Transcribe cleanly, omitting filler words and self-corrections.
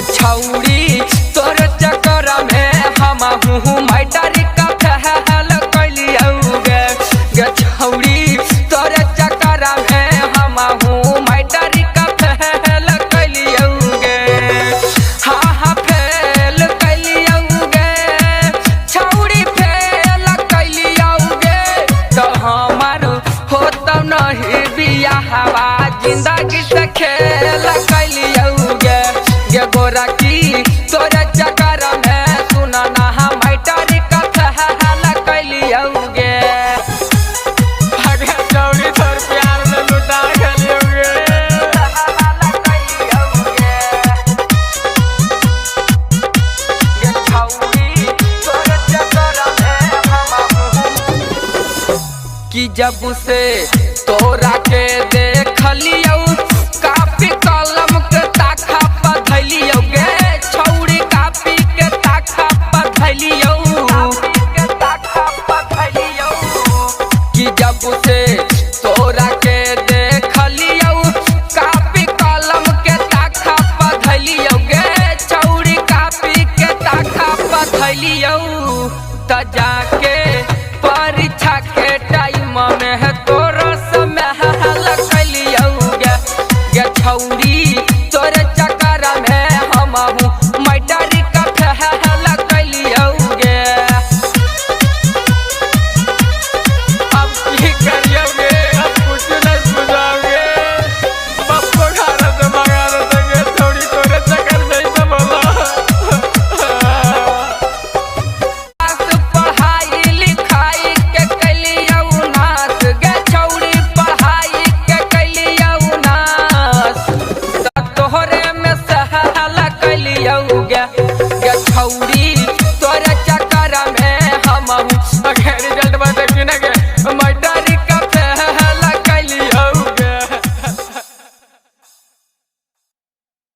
गे छौरी तोर चक्कर में हम हूँ मैटरी का फहल कैलियौगे गे छौरी तोर चक्कर में हम हूँ मैटरी का फहल कैलियौगे हाँ हाँ फेल कैलियौगे छौरी फेल कैलियौगे तो हमार होता नहीं बियाहवा जिंदगी से खेल कैलियौगे गे गोरा की तोरे चक्कर में सुना ना हम मैटरी का फहल कैलियौगे अगे छौरी तोर प्यार में लुटा गेलियौगे गे छौरी तोरे चक्कर में हम कि जब से तोर